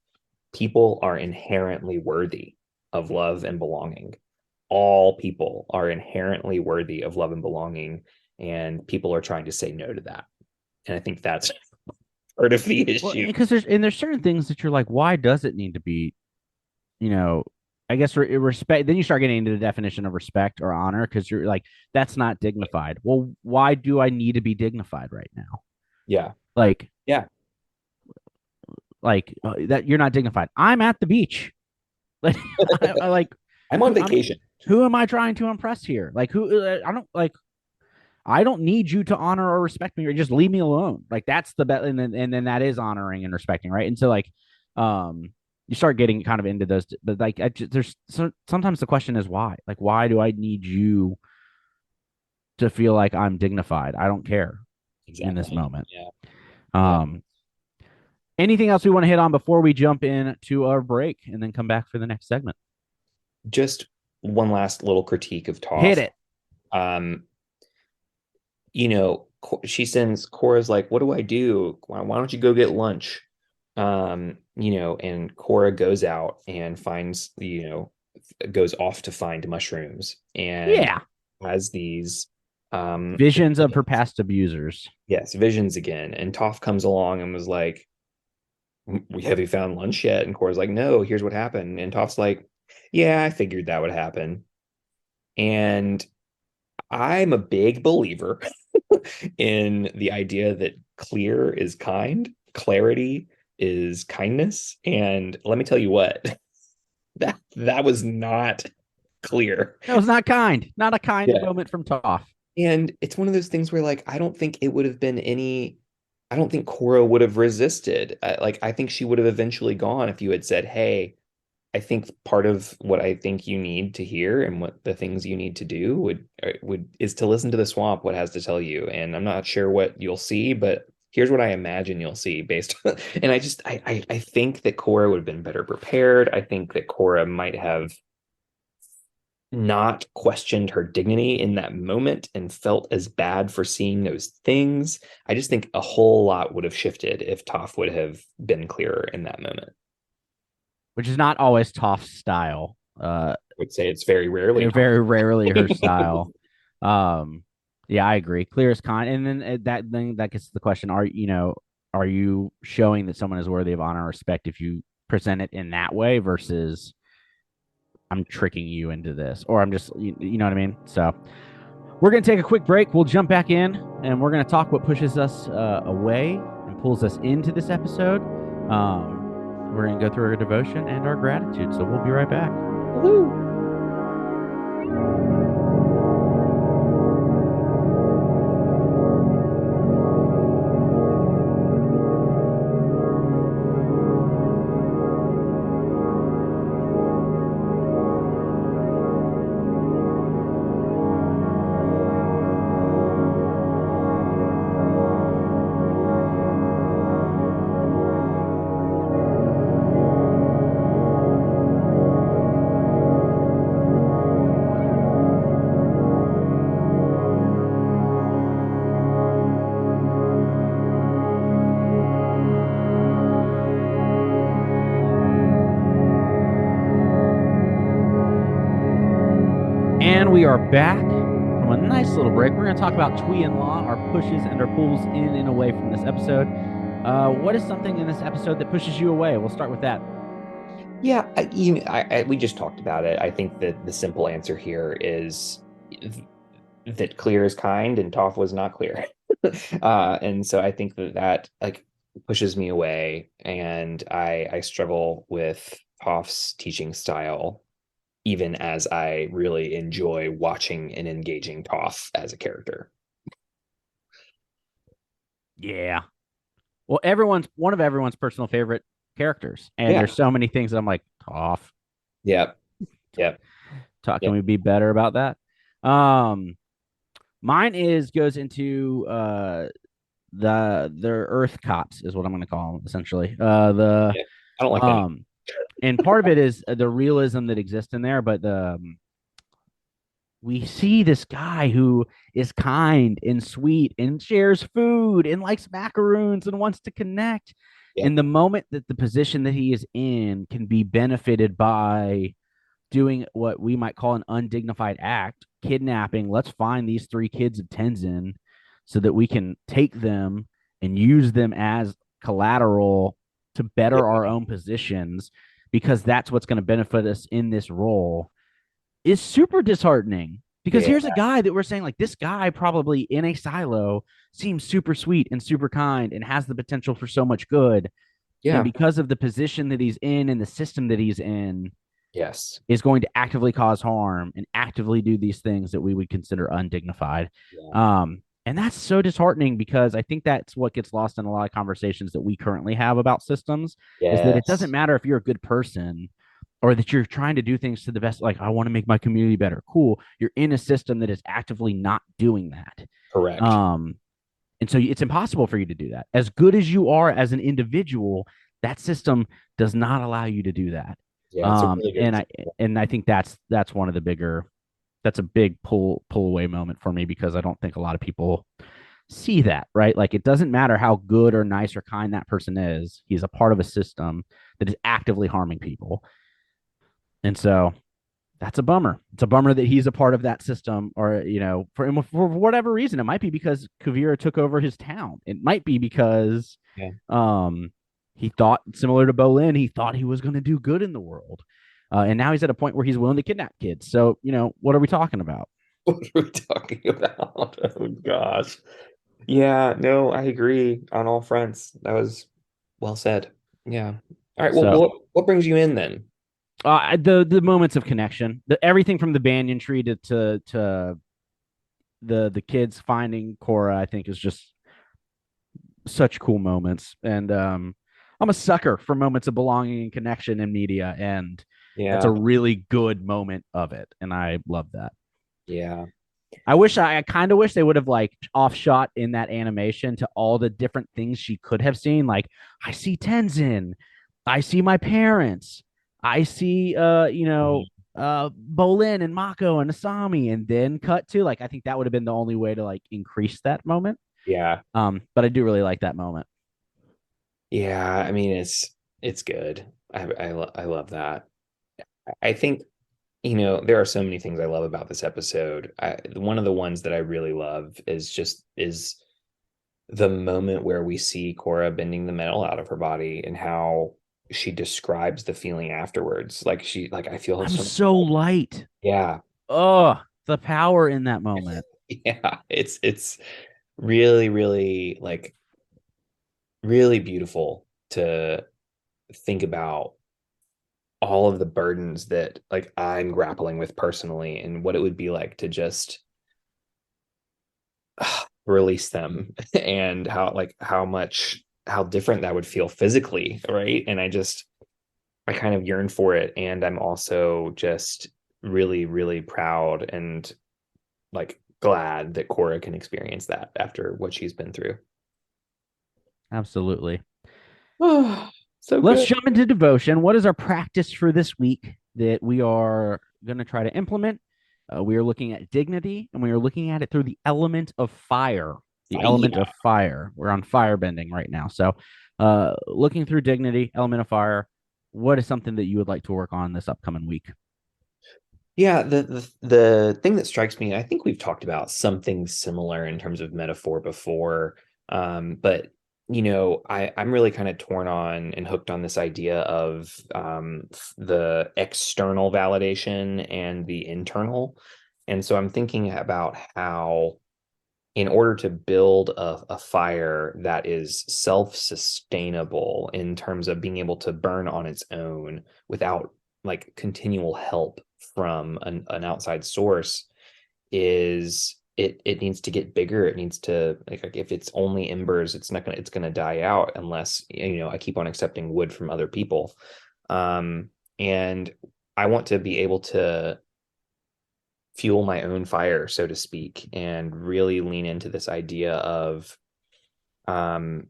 people are inherently worthy of love and belonging. All people are inherently worthy of love and belonging, and people are trying to say no to that. And I think that's part of the Well, issue. because there's certain things that you're like, why does it need to be, you know, I guess respect. Then you start getting into the definition of respect or honor because you're like, that's not dignified. Well, why do I need to be dignified right now? Yeah. Like, Yeah. that you're not dignified. I'm at the beach. Like, I like I'm on who I'm. vacation. Who am I trying to impress here? Like, who? I don't like. I don't need you to honor or respect me, or just leave me alone. Like that's the best, and then that is honoring and respecting, right? And so like, um, you start getting kind of into those, but like, sometimes the question is why? Like, why do I need you to feel like I'm dignified? I don't care in this Exactly. moment. Yeah. Yeah. Um, anything else we want to hit on before we jump in to our break and then come back for the next segment? Just one last little critique of Hit Toph. it. Um, she sends Korra's like, what do I do? Why don't you go get lunch? And Korra goes out and finds, goes off to find mushrooms, and Yeah. has these Visions of her visions. past abusers. Yes, visions again. And Toph comes along and was like, have you found lunch yet? And Korra's like, no, here's what happened. And Toph's like, yeah, I figured that would happen. And I'm a big believer in the idea that clear is kind, clarity is kindness. And let me tell you what, that was not clear. That was not kind. Not a kind Yeah. moment from Toph. And it's one of those things where, like, I don't think it would have been any, I don't think Korra would have resisted. I think she would have eventually gone if you had said, hey, I think part of what I think you need to hear, and what the things you need to do would is to listen to the swamp, what has to tell you. And I'm not sure what you'll see, but here's what I imagine you'll see based on, and I think that Korra would have been better prepared. I think that Korra might have not questioned her dignity in that moment and felt as bad for seeing those things. I just think a whole lot would have shifted if Toph would have been clearer in that moment. Which is not always Toph's style. I would say it's very rarely Toph. Very rarely her style. Um, yeah, I agree. Clear as kind, and then that gets to the question: are you showing that someone is worthy of honor and respect if you present it in that way versus I'm tricking you into this, or I'm just you know what I mean? So we're gonna take a quick break. We'll jump back in, and we're gonna talk what pushes us away and pulls us into this episode. we're going to go through our devotion and our gratitude. So we'll be right back. Woo! And we are back from a nice little break. We're going to talk about Twee and Law, our pushes and our pulls in and away from this episode. What is something in this episode that pushes you away? We'll start with that. Yeah, we just talked about it. I think that the simple answer here is that Clear is kind and Toph was not clear. And so I think that like pushes me away, and I struggle with Toph's teaching style, even as I really enjoy watching and engaging Toph as a character. Yeah. Well, everyone's one of everyone's personal favorite characters, and Yeah. there's so many things that I'm like, off. Yep. Yep. Talk. Can Yep. we be better about that? Um, Mine is goes into the Earth cops is what I'm going to call them essentially. Yeah. I don't like that. Um, and part of it is the realism that exists in there, but we see this guy who is kind and sweet and shares food and likes macaroons and wants to connect. In Yep. the moment that the position that he is in can be benefited by doing what we might call an undignified act, kidnapping. Let's find these three kids of Tenzin so that we can take them and use them as collateral to better our Yeah. own positions because that's what's going to benefit us in this role is super disheartening. Because Yeah. here's a guy that we're saying, like, this guy probably in a silo seems super sweet and super kind and has the potential for so much good. And Yeah. because of the position that he's in and the system that he's in, Yes. is going to actively cause harm and actively do these things that we would consider undignified. Yeah. And that's so disheartening because I think that's what gets lost in a lot of conversations that we currently have about systems is that it doesn't Yes. matter if you're a good person or that you're trying to do things to the best. Like, I want to make my community better. Cool. You're in a system that is actively not doing that. Correct. Um, and so it's impossible for you to do that. As good as you are as an individual, that system does not allow you to do that. Yeah, it's a really good And I example. and I think that's one of the bigger that's a big pull away moment for me because I don't think a lot of people see that, right? Like it doesn't matter how good or nice or kind that person is. He's a part of a system that is actively harming people. And so that's a bummer. It's a bummer that he's a part of that system, or for whatever reason. It might be because Kuvira took over his town. It might be because Yeah. he thought similar to Bolin, he thought he was going to do good in the world, and now he's at a point where he's willing to kidnap kids. So what are we talking about? What are we talking about? Oh gosh. Yeah, no, I agree on all fronts. That was well said. Yeah. All right. Well, So what brings you in then? the moments of connection, everything from the banyan tree to the kids finding Korra, I think is just such cool moments. And I'm a sucker for moments of belonging and connection in media, and that's a Yeah. really good moment of it, and I love that. Yeah. I kind of wish they would have like offshot in that animation to all the different things she could have seen. Like, I see Tenzin, I see my parents, I see Bolin and Mako and Asami, and then cut to like I think that would have been the only way to like increase that moment. Yeah. But I do really like that moment. Yeah. I mean, it's good. I love that. I think, there are so many things I love about this episode. One of the ones that I really love is the moment where we see Korra bending the metal out of her body and how she describes the feeling afterwards. Like I feel I'm so much so lighter. light. Yeah. Oh, the power in that moment. Yeah. It's really, really like really beautiful to think about all of the burdens that like I'm grappling with personally and what it would be like to just release them and how different that would feel physically, right? And I kind of yearn for it, and I'm also just really really proud and like glad that Korra can experience that after what she's been through. Absolutely. Oh, so Let's good. jump into devotion. What is our practice for this week that we are going to try to implement? We are looking at dignity, and we are looking at it through the element of fire. The element Fire. of fire. We're on fire bending right now. So, looking through dignity, element of fire. What is something that you would like to work on this upcoming week? Yeah, the thing that strikes me, I think we've talked about something similar in terms of metaphor before, but I'm really kind of torn on and hooked on this idea of the external validation and the internal, and so I'm thinking about how in order to build a fire that is self-sustainable in terms of being able to burn on its own without like continual help from an outside source is it needs to get bigger. It needs to like if it's only embers, it's gonna die out unless I keep on accepting wood from other people. And I want to be able to fuel my own fire, so to speak, and really lean into this idea of um,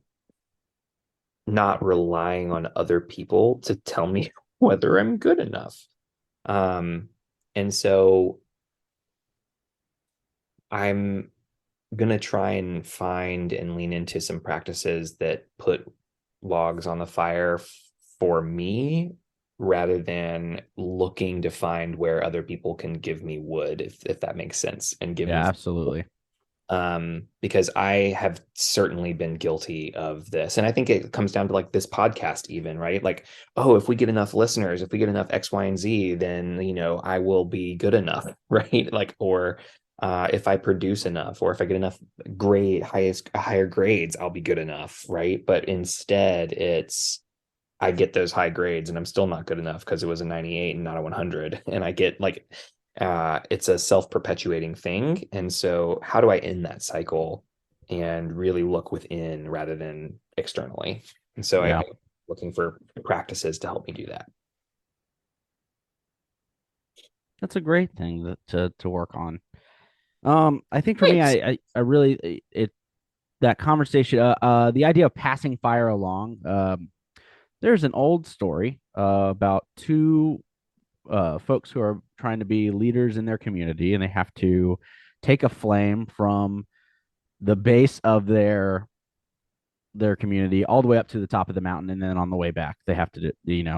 not relying on other people to tell me whether I'm good enough. And so I'm gonna try and find and lean into some practices that put logs on the fire for me rather than looking to find where other people can give me wood, if that makes sense, and give me Yeah, absolutely. because I have certainly been guilty of this. And I think it comes down to like this podcast, even, right? Like, oh, if we get enough listeners, if we get enough X, Y, and Z, then, I will be good enough, right? Like, or if I produce enough, or if I get enough higher grades, I'll be good enough, right? But instead, I get those high grades and I'm still not good enough because it was a 98 and not a 100. And I get like, it's a self-perpetuating thing. And so how do I end that cycle and really look within rather than externally? And so Yeah, I'm looking for practices to help me do that. that's a great thing to work on. I think for me, Thanks. I really it that conversation, the idea of passing fire along. There's an old story about two folks who are trying to be leaders in their community, and they have to take a flame from the base of their community all the way up to the top of the mountain, and then on the way back, they have to Yeah,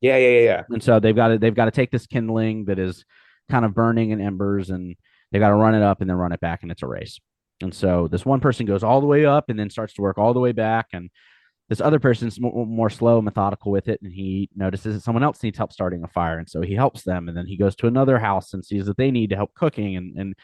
yeah, yeah, yeah. and so they've got to take this kindling that is kind of burning in embers, and they got to run it up and then run it back, and it's a race. And so this one person goes all the way up and then starts to work all the way back, and this other person's more slow and methodical with it, and he notices that someone else needs help starting a fire, and so he helps them, and then he goes to another house and sees that they need help cooking, and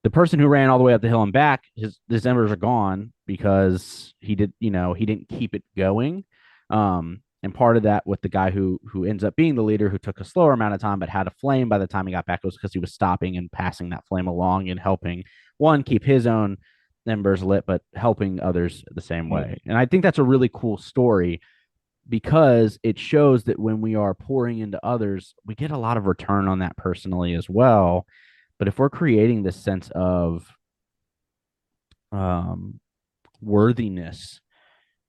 the person who ran all the way up the hill and back, his embers are gone because he didn't keep it going. And part of that with the guy who ends up being the leader, who took a slower amount of time but had a flame by the time he got back, was because he was stopping and passing that flame along and helping one keep his own embers lit, but helping others the same way. And I think that's a really cool story because it shows that when we are pouring into others, we get a lot of return on that personally as well. But if we're creating this sense of um, worthiness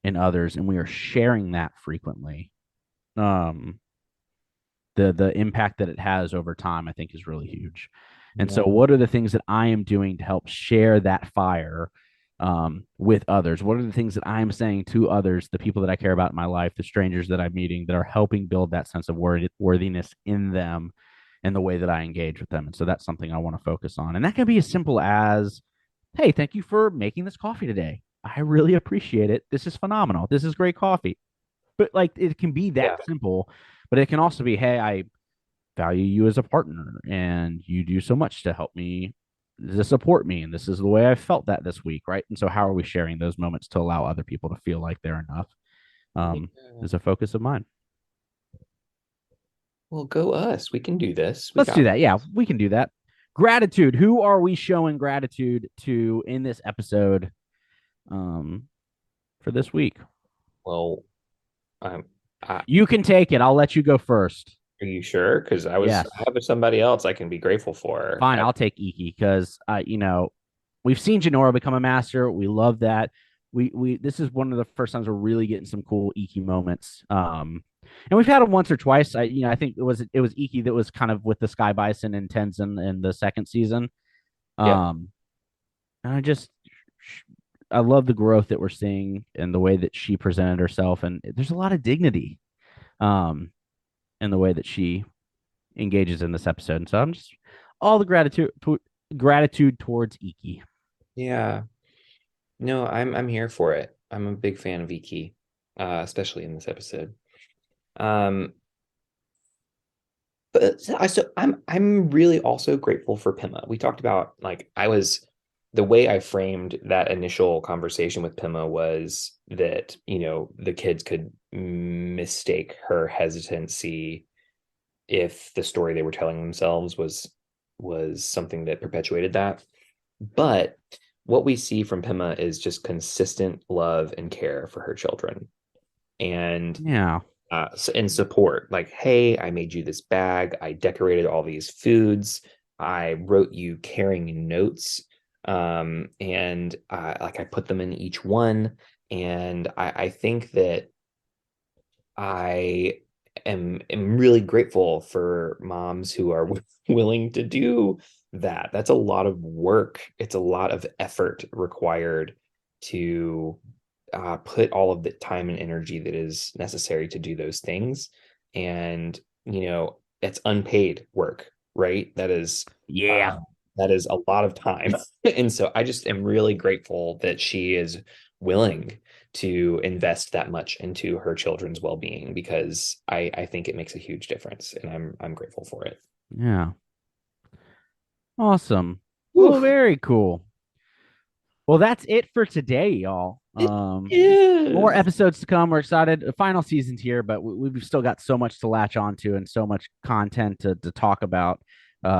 in others and we are sharing that frequently, um, the impact that it has over time, I think, is really huge. And so, Yeah. what are the things that I am doing to help share that fire with others? What are the things that I'm saying to others, the people that I care about in my life, the strangers that I'm meeting, that are helping build that sense of worthiness in them and the way that I engage with them? And so, that's something I want to focus on. And that can be as simple as, hey, thank you for making this coffee today. I really appreciate it. This is phenomenal. This is great coffee. But like it can be that Yeah. simple, but it can also be, hey, I value you as a partner and you do so much to help me, to support me, and this is the way I felt that this week, right? And so how are we sharing those moments to allow other people to feel like they're enough? Yeah. is a focus of mine. Well, go us. We can do this. We Let's do got that. Yeah, we can do that. Gratitude. Who are we showing gratitude to in this episode um, for this week? well, I'm You can take it. I'll let you go first. are you sure? Because Yes. I have somebody else I can be grateful for. Fine. I'll take Iki because, we've seen Janora become a master. We love that. This is one of the first times we're really getting some cool Iki moments. And we've had them once or twice. I think it was Iki that was kind of with the Sky Bison and Tenzin in the second season. Yep. Um, and I love the growth that we're seeing and the way that she presented herself, and there's a lot of dignity, um, in the way that she engages in this episode. And so I'm just all the gratitude towards Iki. Yeah. No, I'm here for it. I'm a big fan of Iki, especially in this episode. Um, but I'm really also grateful for Pima. We talked about like I was the way I framed that initial conversation with Pima was that, the kids could mistake her hesitancy if the story they were telling themselves was something that perpetuated that. But what we see from Pima is just consistent love and care for her children. And Yeah. in support, like, hey, I made you this bag, I decorated all these foods, I wrote you caring notes, and I put them in each one. And I think that I am really grateful for moms who are willing to do that. That's a lot of work. It's a lot of effort required to put all of the time and energy that is necessary to do those things. And, it's unpaid work, right? Yeah. That is a lot of time. And so I just am really grateful that she is willing to invest that much into her children's well-being because I think it makes a huge difference and I'm grateful for it. Yeah. Awesome. Well, Whew, very cool. Well, that's it for today, y'all. it More is. episodes to come. We're excited. The final season's here, but we've still got so much to latch onto and so much content to talk about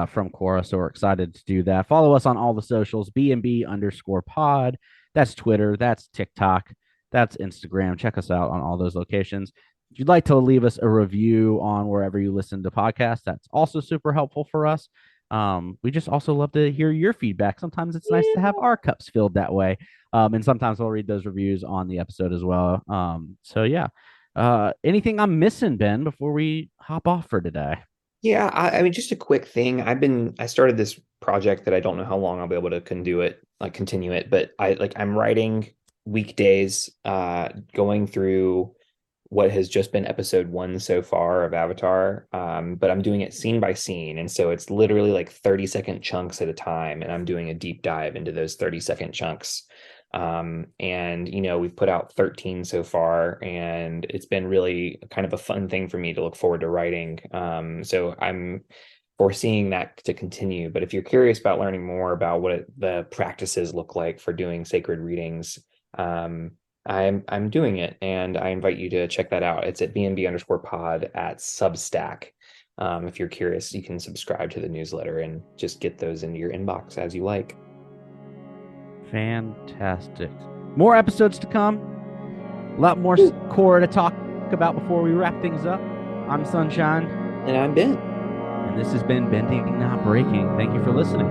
from Korra. So we're excited to do that. Follow us on all the socials, BNB_pod. That's Twitter. That's TikTok. That's Instagram. Check us out on all those locations. If you'd like to leave us a review on wherever you listen to podcasts, that's also super helpful for us. We just also love to hear your feedback. Sometimes it's nice to have our cups filled that way. And sometimes I'll read those reviews on the episode as well. So yeah. Anything I'm missing, Ben, before we hop off for today? Yeah, I mean, just a quick thing. I started this project that I don't know how long I'll be able to continue it, but I'm writing weekdays, going through what has just been episode one so far of Avatar. But I'm doing it scene by scene. And so it's literally like 30-second chunks at a time. And I'm doing a deep dive into those 30-second chunks. And we've put out 13 so far, and it's been really kind of a fun thing for me to look forward to writing. So I'm foreseeing that to continue. But if you're curious about learning more about what the practices look like for doing sacred readings, I'm doing it, and I invite you to check that out. It's at bnb_pod at Substack. If you're curious, you can subscribe to the newsletter and just get those into your inbox as you like. Fantastic. More episodes to come. A lot more Korra to talk about before we wrap things up. I'm Sunshine. And I'm Ben. And this has been Bending Not Breaking. Thank you for listening.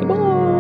Goodbye.